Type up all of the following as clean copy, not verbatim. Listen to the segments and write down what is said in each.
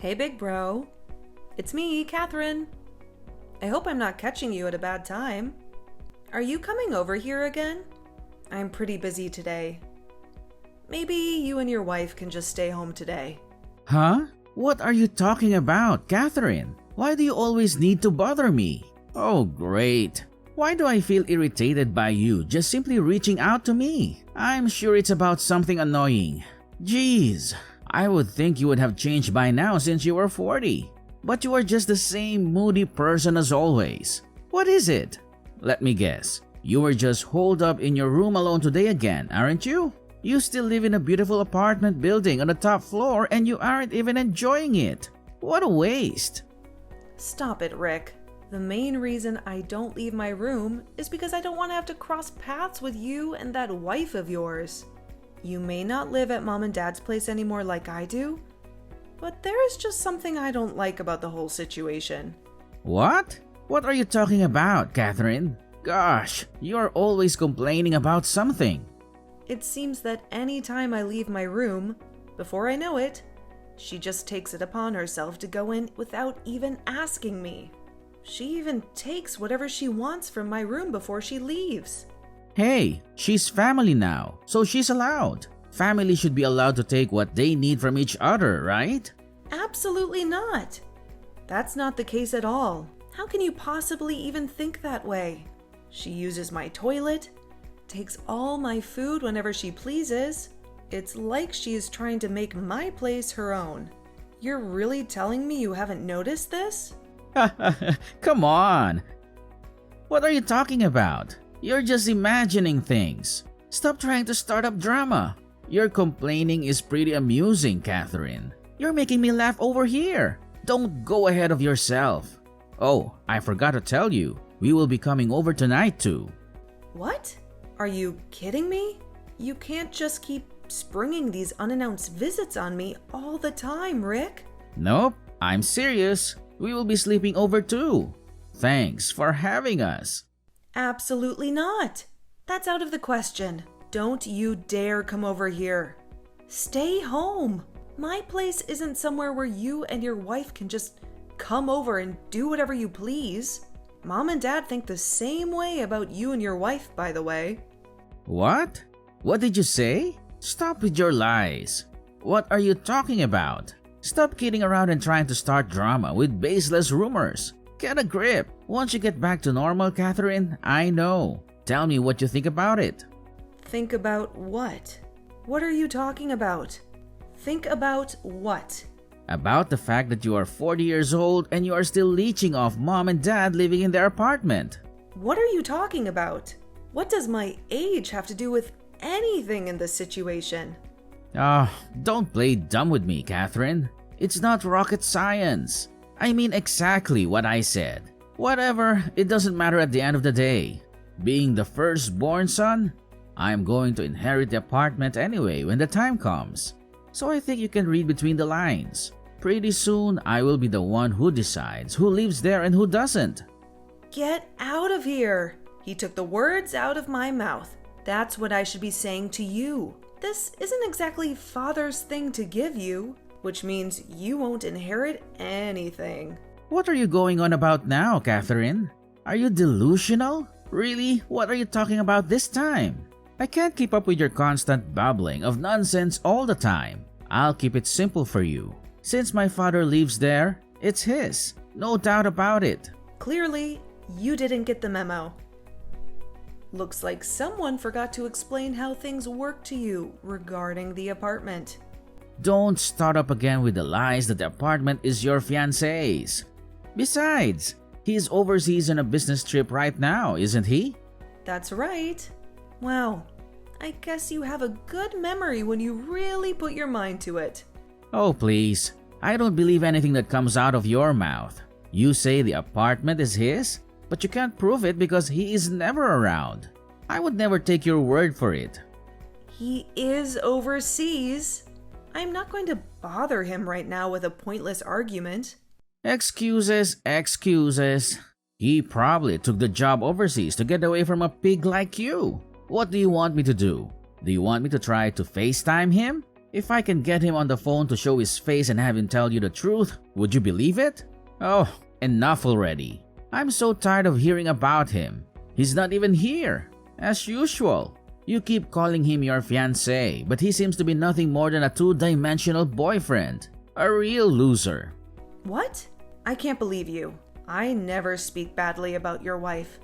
Hey, big bro. It's me, Catherine. I hope I'm not catching you at a bad time. Are you coming over here again? I'm pretty busy today. Maybe you and your wife can just stay home today. Huh? What are you talking about, Catherine? Why do you always need to bother me? Oh, great. Why do I feel irritated by you just simply reaching out to me? I'm sure it's about something annoying. Jeez, I would think you would have changed by now since you were 40. But you are just the same moody person as always. What is it? Let me guess. You were just holed up in your room alone today again, aren't you? You still live in a beautiful apartment building on the top floor and you aren't even enjoying it. What a waste. Stop it, Rick. The main reason I don't leave my room is because I don't want to have to cross paths with you and that wife of yours. You may not live at mom and dad's place anymore like I do, but there is just something I don't like about the whole situation. What? What are you talking about, Catherine? Gosh, you're always complaining about something. It seems that any time I leave my room, before I know it, she just takes it upon herself to go in without even asking me. She even takes whatever she wants from my room before she leaves. Hey, she's family now, so she's allowed. Family should be allowed to take what they need from each other, right? Absolutely not. That's not the case at all. How can you possibly even think that way? She uses my toilet, takes all my food whenever she pleases. It's like she is trying to make my place her own. You're really telling me you haven't noticed this? Come on. What are you talking about? You're just imagining things. Stop trying to start up drama. Your complaining is pretty amusing, Catherine. You're making me laugh over here. Don't go ahead of yourself. Oh, I forgot to tell you. We will be coming over tonight too. What? Are you kidding me? You can't just keep springing these unannounced visits on me all the time, Rick. Nope, I'm serious. We will be sleeping over too. Thanks for having us. Absolutely not. That's out of the question. Don't you dare come over here. Stay home. My place isn't somewhere where you and your wife can just come over and do whatever you please. Mom and Dad think the same way about you and your wife, by the way. What? What did you say? Stop with your lies. What are you talking about? Stop kidding around and trying to start drama with baseless rumors. Get a grip. Once you get back to normal, Catherine, I know. Tell me what you think about it. Think about what? What are you talking about? Think about what? About the fact that you are 40 years old and you are still leeching off mom and dad living in their apartment. What are you talking about? What does my age have to do with anything in this situation? Don't play dumb with me, Catherine. It's not rocket science. I mean exactly what I said. Whatever, it doesn't matter at the end of the day. Being the firstborn son, I'm going to inherit the apartment anyway when the time comes. So I think you can read between the lines. Pretty soon, I will be the one who decides who lives there and who doesn't. Get out of here! He took the words out of my mouth. That's what I should be saying to you. This isn't exactly father's thing to give you, which means you won't inherit anything. What are you going on about now, Catherine? Are you delusional? Really? What are you talking about this time? I can't keep up with your constant babbling of nonsense all the time. I'll keep it simple for you. Since my father lives there, it's his. No doubt about it. Clearly, you didn't get the memo. Looks like someone forgot to explain how things work to you regarding the apartment. Don't start up again with the lies that the apartment is your fiancé's. Besides, he's overseas on a business trip right now, isn't he? That's right. Wow, I guess you have a good memory when you really put your mind to it. Oh, please. I don't believe anything that comes out of your mouth. You say the apartment is his, but you can't prove it because he is never around. I would never take your word for it. He is overseas. I'm not going to bother him right now with a pointless argument. Excuses, excuses. He probably took the job overseas to get away from a pig like you. What do you want me to do? Do you want me to try to FaceTime him? If I can get him on the phone to show his face and have him tell you the truth, would you believe it? Oh, enough already. I'm so tired of hearing about him. He's not even here. As usual. You keep calling him your fiancé, but he seems to be nothing more than a two-dimensional boyfriend. A real loser. What? I can't believe you. I never speak badly about your wife.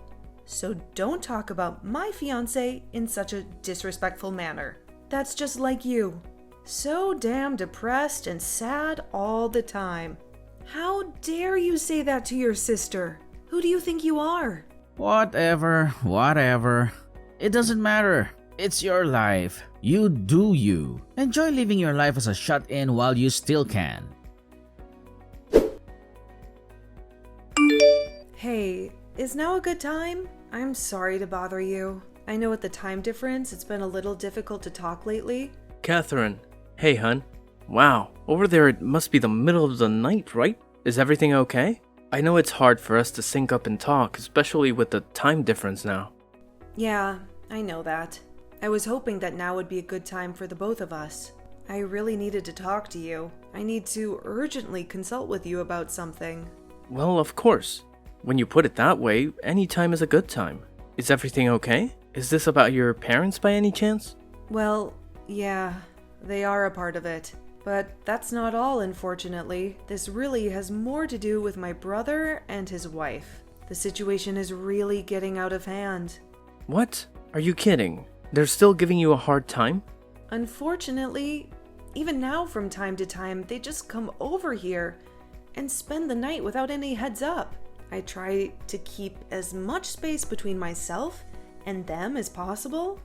So don't talk about my fiancé in such a disrespectful manner. That's just like you. So damn depressed and sad all the time. How dare you say that to your sister? Who do you think you are? Whatever. It doesn't matter. It's your life. You do you. Enjoy living your life as a shut-in while you still can. Hey, is now a good time? I'm sorry to bother you. I know with the time difference, it's been a little difficult to talk lately. Catherine. Hey, hun. Wow, over there it must be the middle of the night, right? Is everything okay? I know it's hard for us to sync up and talk, especially with the time difference now. Yeah, I know that. I was hoping that now would be a good time for the both of us. I really needed to talk to you. I need to urgently consult with you about something. Well, of course. When you put it that way, any time is a good time. Is everything okay? Is this about your parents by any chance? Well, yeah, they are a part of it. But that's not all, unfortunately. This really has more to do with my brother and his wife. The situation is really getting out of hand. What? Are you kidding? They're still giving you a hard time? Unfortunately, even now from time to time, they just come over here and spend the night without any heads up. I try to keep as much space between myself and them as possible,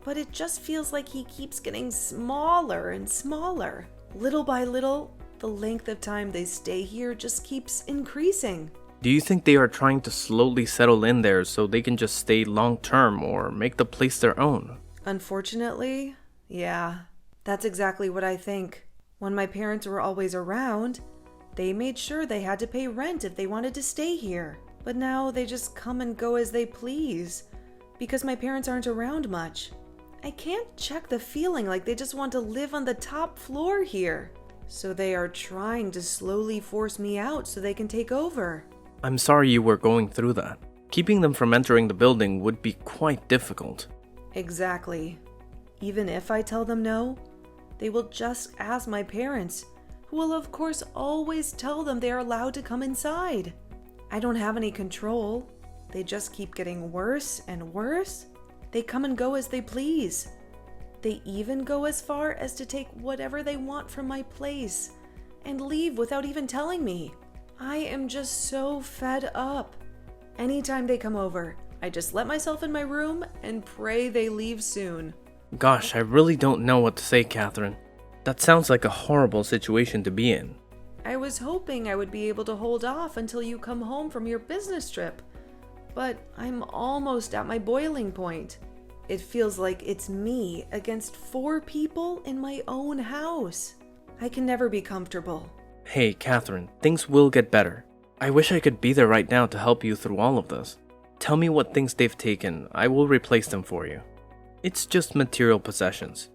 but it just feels like he keeps getting smaller and smaller. Little by little, the length of time they stay here just keeps increasing. Do you think they are trying to slowly settle in there so they can just stay long term or make the place their own? Unfortunately, yeah, that's exactly what I think. When my parents were always around, they made sure they had to pay rent if they wanted to stay here. But now they just come and go as they please because my parents aren't around much. I can't check the feeling like they just want to live on the top floor here. So they are trying to slowly force me out so they can take over. I'm sorry you were going through that. Keeping them from entering the building would be quite difficult. Exactly. Even if I tell them no, they will just ask my parents, who will of course always tell them they are allowed to come inside. I don't have any control. They just keep getting worse and worse. They come and go as they please. They even go as far as to take whatever they want from my place and leave without even telling me. I am just so fed up. Anytime they come over, I just let myself in my room and pray they leave soon. Gosh, I really don't know what to say, Catherine. That sounds like a horrible situation to be in. I was hoping I would be able to hold off until you come home from your business trip, but I'm almost at my boiling point. It feels like it's me against 4 people in my own house. I can never be comfortable. Hey, Catherine, things will get better. I wish I could be there right now to help you through all of this. Tell me what things they've taken. I will replace them for you. It's just material possessions.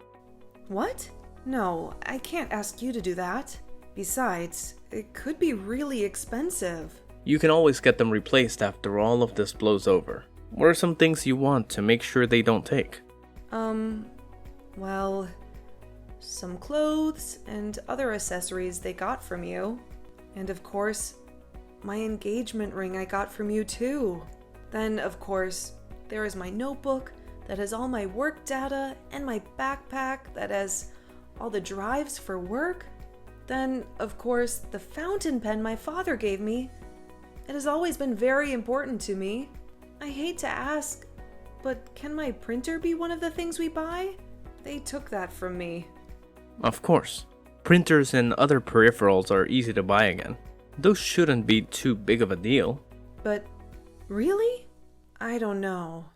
What? No, I can't ask you to do that. Besides, it could be really expensive. You can always get them replaced after all of this blows over. What are some things you want to make sure they don't take? Well, some clothes and other accessories they got from you. And of course, my engagement ring I got from you too. Then, of course, there is my notebook that has all my work data and my backpack that has all the drives for work. Then, of course, the fountain pen my father gave me. It has always been very important to me. I hate to ask, but can my printer be one of the things we buy? They took that from me. Of course. Printers and other peripherals are easy to buy again. Those shouldn't be too big of a deal. But really? I don't know.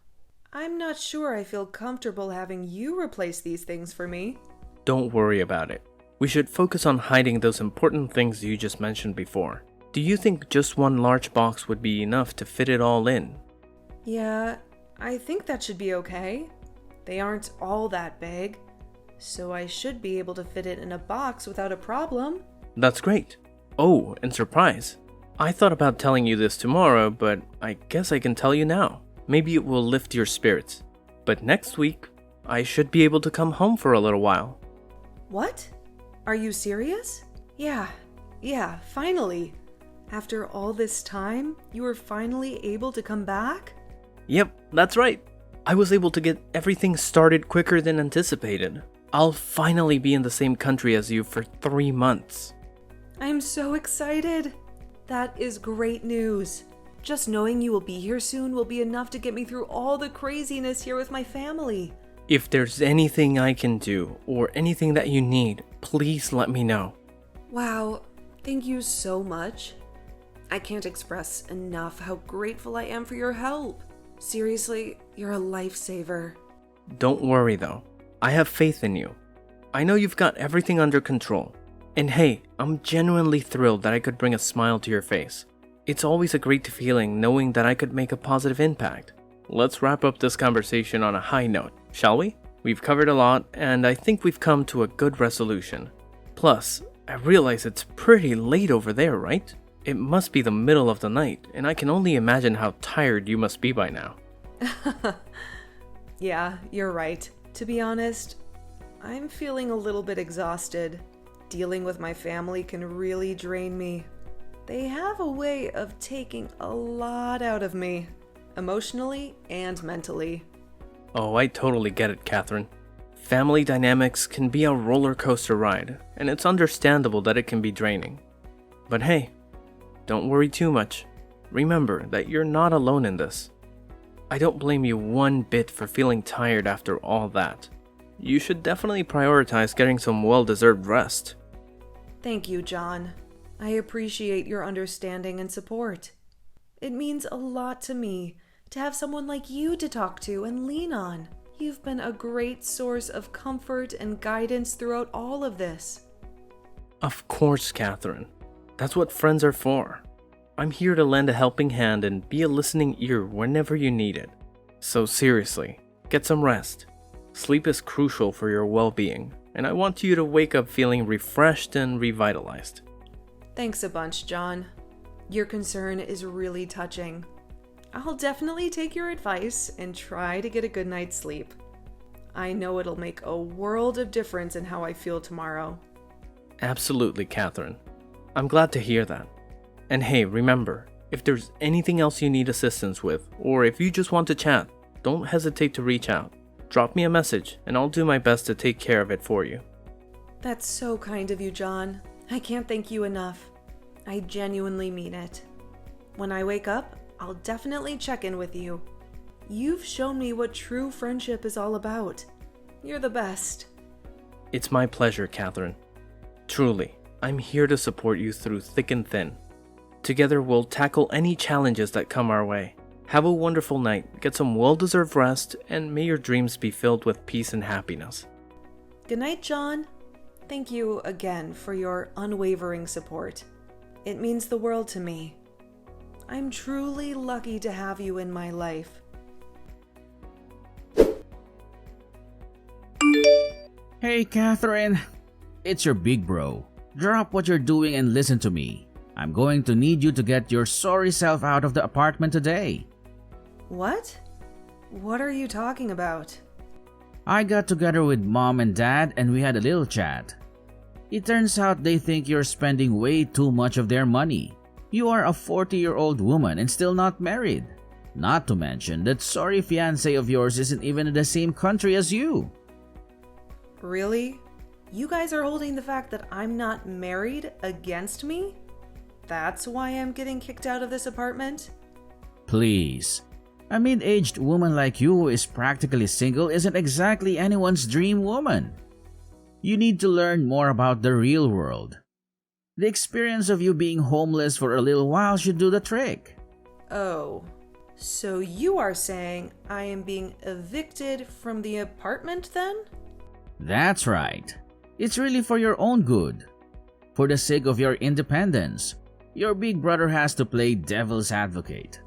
I'm not sure I feel comfortable having you replace these things for me. Don't worry about it. We should focus on hiding those important things you just mentioned before. Do you think just one large box would be enough to fit it all in? Yeah, I think that should be okay. They aren't all that big. so I should be able to fit it in a box without a problem. That's great. Oh, and surprise. I thought about telling you this tomorrow, but I guess I can tell you now. Maybe it will lift your spirits. But next week, I should be able to come home for a little while. What? Are you serious? Yeah, finally. After all this time, you were finally able to come back? Yep, that's right. I was able to get everything started quicker than anticipated. I'll finally be in the same country as you for 3 months. I'm so excited. That is great news. Just knowing you will be here soon will be enough to get me through all the craziness here with my family. If there's anything I can do or anything that you need, please let me know. Wow, thank you so much. I can't express enough how grateful I am for your help. Seriously, you're a lifesaver. Don't worry though. I have faith in you. I know you've got everything under control. And hey, I'm genuinely thrilled that I could bring a smile to your face. It's always a great feeling knowing that I could make a positive impact. Let's wrap up this conversation on a high note, shall we? We've covered a lot, and I think we've come to a good resolution. Plus, I realize it's pretty late over there, right? It must be the middle of the night, and I can only imagine how tired you must be by now. Yeah, you're right. To be honest, I'm feeling a little bit exhausted. Dealing with my family can really drain me. They have a way of taking a lot out of me, emotionally and mentally. Oh, I totally get it, Catherine. Family dynamics can be a roller coaster ride, and it's understandable that it can be draining. But hey, don't worry too much. Remember that you're not alone in this. I don't blame you one bit for feeling tired after all that. You should definitely prioritize getting some well-deserved rest. Thank you, John. I appreciate your understanding and support. It means a lot to me to have someone like you to talk to and lean on. You've been a great source of comfort and guidance throughout all of this. Of course, Catherine. That's what friends are for. I'm here to lend a helping hand and be a listening ear whenever you need it. So seriously, get some rest. Sleep is crucial for your well-being, and I want you to wake up feeling refreshed and revitalized. Thanks a bunch, John. Your concern is really touching. I'll definitely take your advice and try to get a good night's sleep. I know it'll make a world of difference in how I feel tomorrow. Absolutely, Catherine. I'm glad to hear that. And hey, remember, if there's anything else you need assistance with, or if you just want to chat, don't hesitate to reach out. Drop me a message, and I'll do my best to take care of it for you. That's so kind of you, John. I can't thank you enough. I genuinely mean it. When I wake up, I'll definitely check in with you. You've shown me what true friendship is all about. You're the best. It's my pleasure, Catherine. Truly, I'm here to support you through thick and thin. Together, we'll tackle any challenges that come our way. Have a wonderful night, get some well-deserved rest, and may your dreams be filled with peace and happiness. Good night, John. Thank you again for your unwavering support. It means the world to me. I'm truly lucky to have you in my life. Hey, Catherine. It's your big bro. Drop what you're doing and listen to me. I'm going to need you to get your sorry self out of the apartment today. What? What are you talking about? I got together with Mom and Dad and we had a little chat. It turns out they think you're spending way too much of their money. You are a 40-year-old woman and still not married. Not to mention that sorry fiancé of yours isn't even in the same country as you. Really? You guys are holding the fact that I'm not married against me? That's why I'm getting kicked out of this apartment? Please. A mid-aged woman like you who is practically single isn't exactly anyone's dream woman. You need to learn more about the real world. The experience of you being homeless for a little while should do the trick. Oh, so you are saying I am being evicted from the apartment then? That's right. It's really for your own good. For the sake of your independence, your big brother has to play devil's advocate.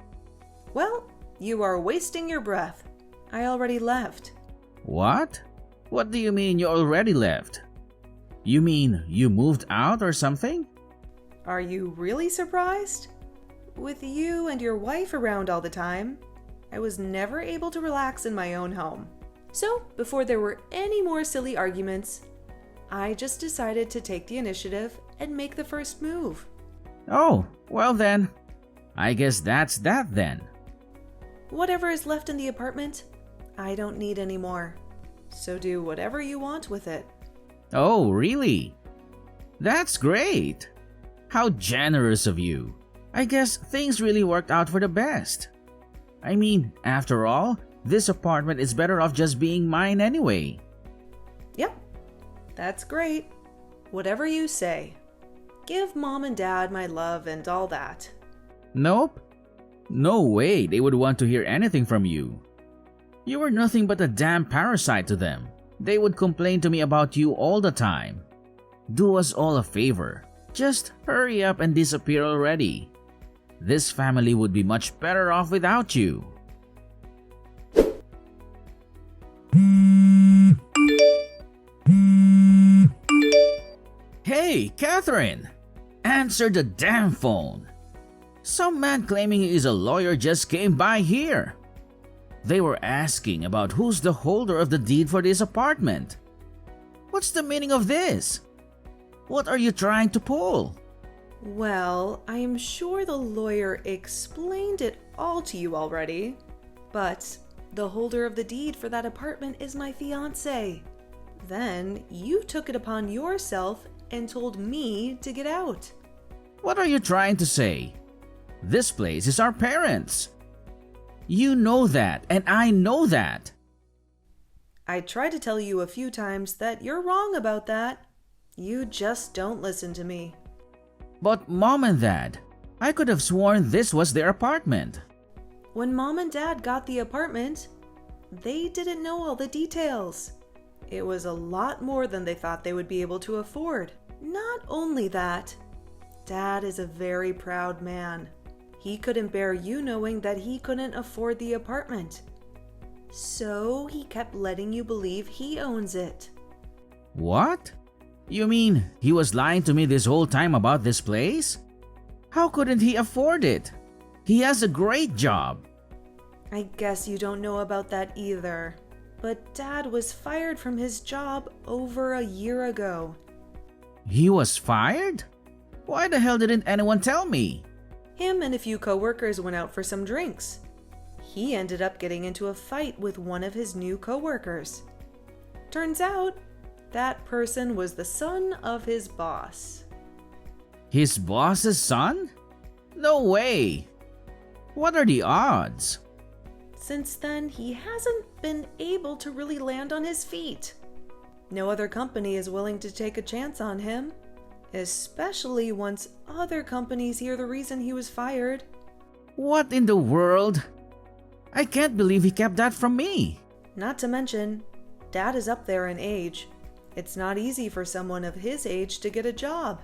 Well, you are wasting your breath. I already left. What? What do you mean you already left? You mean you moved out or something? Are you really surprised? With you and your wife around all the time, I was never able to relax in my own home. So, before there were any more silly arguments, I just decided to take the initiative and make the first move. Oh, well then. I guess that's that then. Whatever is left in the apartment, I don't need anymore. So do whatever you want with it. Oh, really? That's great. How generous of you. I guess things really worked out for the best. I mean, after all, this apartment is better off just being mine anyway. Yep, that's great. Whatever you say. Give Mom and Dad my love and all that. Nope. No way they would want to hear anything from you. You were nothing but a damn parasite to them. They would complain to me about you all the time. Do us all a favor. Just hurry up and disappear already. This family would be much better off without you. Hey, Catherine! Answer the damn phone. Some man claiming he is a lawyer just came by here. They were asking about who's the holder of the deed for this apartment. What's the meaning of this? What are you trying to pull? Well, I am sure the lawyer explained it all to you already, but the holder of the deed for that apartment is my fiancé. Then you took it upon yourself and told me to get out. What are you trying to say? This place is our parents'. You know that, and I know that. I tried to tell you a few times that you're wrong about that. You just don't listen to me. But Mom and Dad, I could have sworn this was their apartment. When Mom and Dad got the apartment, they didn't know all the details. It was a lot more than they thought they would be able to afford. Not only that, Dad is a very proud man. He couldn't bear you knowing that he couldn't afford the apartment. So he kept letting you believe he owns it. What? You mean he was lying to me this whole time about this place? How couldn't he afford it? He has a great job. I guess you don't know about that either. But Dad was fired from his job over a year ago. He was fired? Why the hell didn't anyone tell me? Him and a few coworkers went out for some drinks. He ended up getting into a fight with one of his new coworkers. Turns out, that person was the son of his boss. His boss's son? No way. What are the odds? Since then, he hasn't been able to really land on his feet. No other company is willing to take a chance on him, especially once other companies hear the reason he was fired. What in the world? I can't believe he kept that from me. Not to mention, Dad is up there in age. It's not easy for someone of his age to get a job.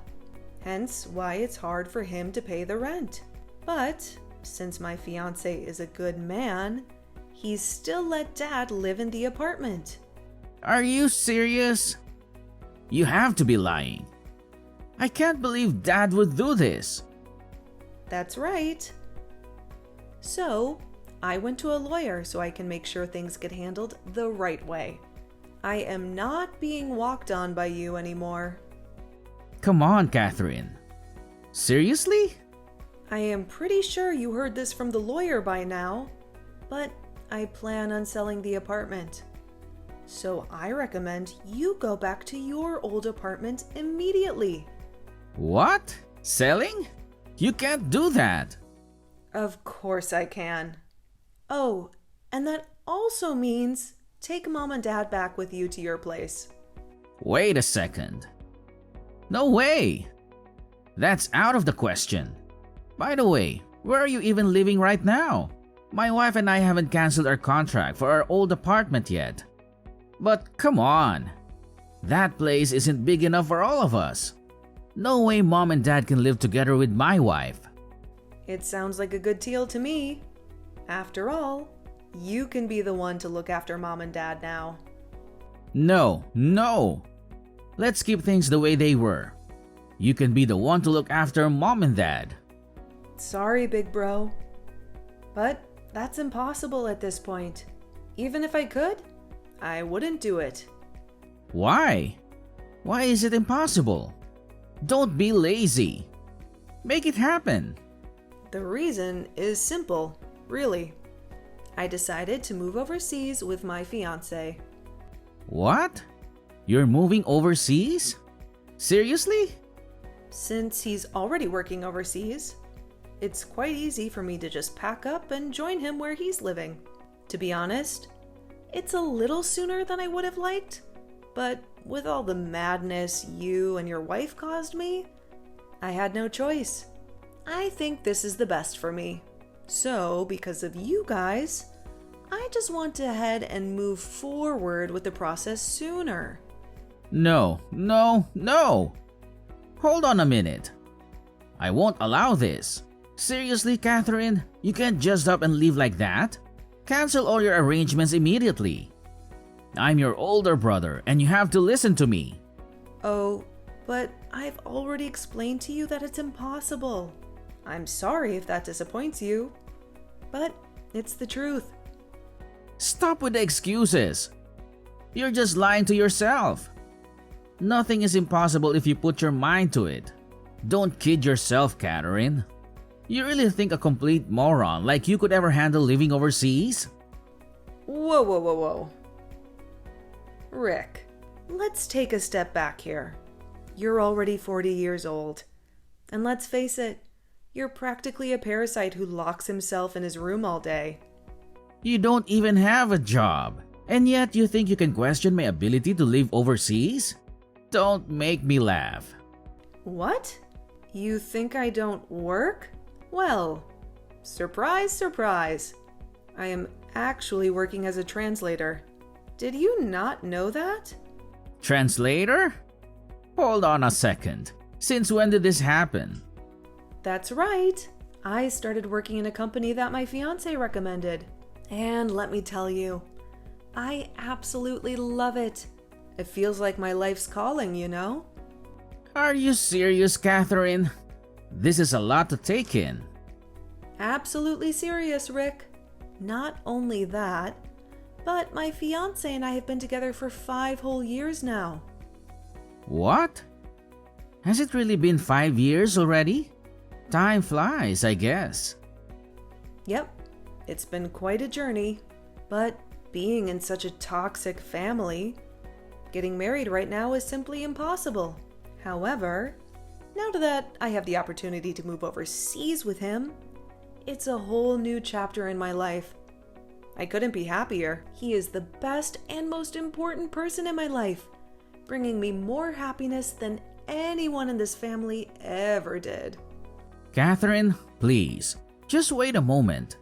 Hence why it's hard for him to pay the rent. But since my fiancé is a good man, he's still let Dad live in the apartment. Are you serious? You have to be lying. I can't believe Dad would do this. That's right. So, I went to a lawyer so I can make sure things get handled the right way. I am not being walked on by you anymore. Come on, Catherine. Seriously? I am pretty sure you heard this from the lawyer by now, but I plan on selling the apartment. So I recommend you go back to your old apartment immediately. What? Selling? You can't do that. Of course I can. Oh, and that also means take Mom and Dad back with you to your place. Wait a second. No way. That's out of the question. By the way, where are you even living right now? My wife and I haven't canceled our contract for our old apartment yet. But come on. That place isn't big enough for all of us. No way Mom and Dad can live together with my wife. It sounds like a good deal to me. After all, you can be the one to look after Mom and Dad now. No, no! Let's keep things the way they were. You can be the one to look after mom and dad. Sorry, big bro. But that's impossible at this point. Even if I could, I wouldn't do it. Why? Why is it impossible? Don't be lazy. Make it happen. The reason is simple, really. I decided to move overseas with my fiancé. What? You're moving overseas? Seriously? Since he's already working overseas, it's quite easy for me to just pack up and join him where he's living. To be honest, it's a little sooner than I would have liked, but with all the madness you and your wife caused me, I had no choice. I think this is the best for me. So, because of you guys, I just want to head and move forward with the process sooner. No, no, no! Hold on a minute. I won't allow this. Seriously, Catherine? You can't just up and leave like that? Cancel all your arrangements immediately. I'm your older brother and you have to listen to me. Oh, but I've already explained to you that it's impossible. I'm sorry if that disappoints you, but it's the truth. Stop with the excuses. You're just lying to yourself. Nothing is impossible if you put your mind to it. Don't kid yourself, Catherine. You really think a complete moron like you could ever handle living overseas? Whoa, whoa, whoa, whoa. Rick, let's take a step back here. You're already 40 years old. And let's face it, you're practically a parasite who locks himself in his room all day. You don't even have a job, and yet you think you can question my ability to live overseas? Don't make me laugh. What? You think I don't work? Well, surprise, surprise. I am actually working as a translator. Did you not know that? Translator? Hold on a second. Since when did this happen? That's right. I started working in a company that my fiancé recommended. And let me tell you, I absolutely love it. It feels like my life's calling, you know? Are you serious, Catherine? This is a lot to take in. Absolutely serious, Rick. Not only that, but my fiancé and I have been together for 5 whole years now. What? Has it really been 5 years already? Time flies, I guess. Yep, it's been quite a journey, but being in such a toxic family, getting married right now is simply impossible. However, now that I have the opportunity to move overseas with him, it's a whole new chapter in my life. I couldn't be happier. He is the best and most important person in my life, bringing me more happiness than anyone in this family ever did. Catherine, please, just wait a moment.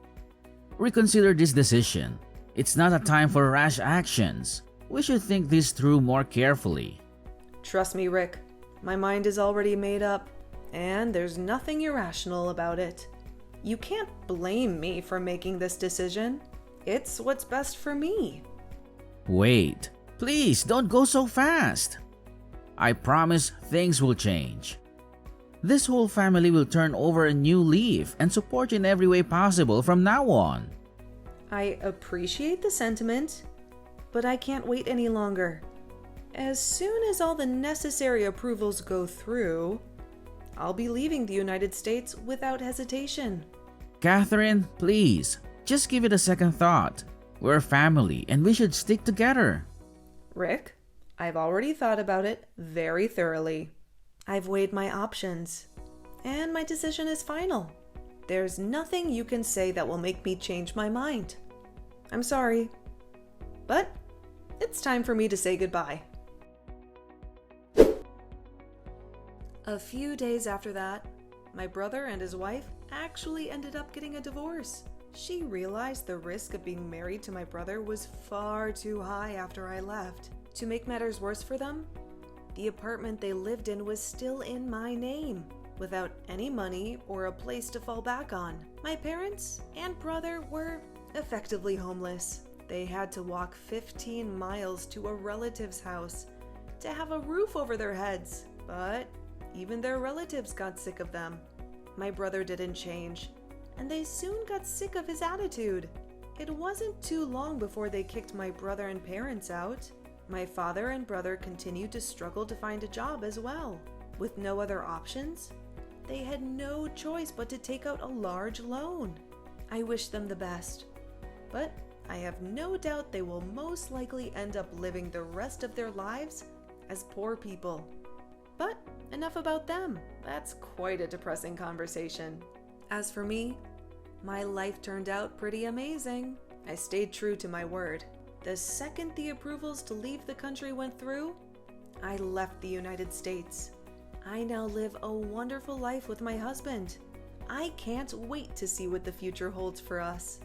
Reconsider this decision. It's not a time for rash actions. We should think this through more carefully. Trust me, Rick. My mind is already made up, and there's nothing irrational about it. You can't blame me for making this decision. It's what's best for me. Wait, please don't go so fast. I promise things will change. This whole family will turn over a new leaf and support you in every way possible from now on. I appreciate the sentiment, but I can't wait any longer. As soon as all the necessary approvals go through, I'll be leaving the United States without hesitation. Catherine, please, just give it a second thought. We're family and we should stick together. Rick, I've already thought about it very thoroughly. I've weighed my options, and my decision is final. There's nothing you can say that will make me change my mind. I'm sorry, but it's time for me to say goodbye. A few days after that, my brother and his wife actually ended up getting a divorce. She realized the risk of being married to my brother was far too high after I left. To make matters worse for them, the apartment they lived in was still in my name, without any money or a place to fall back on. My parents and brother were effectively homeless. They had to walk 15 miles to a relative's house to have a roof over their heads, but even their relatives got sick of them. My brother didn't change, and they soon got sick of his attitude. It wasn't too long before they kicked my brother and parents out. My father and brother continued to struggle to find a job as well. With no other options, they had no choice but to take out a large loan. I wish them the best, but I have no doubt they will most likely end up living the rest of their lives as poor people. But enough about them. That's quite a depressing conversation. As for me, my life turned out pretty amazing. I stayed true to my word. The second the approvals to leave the country went through, I left the United States. I now live a wonderful life with my husband. I can't wait to see what the future holds for us.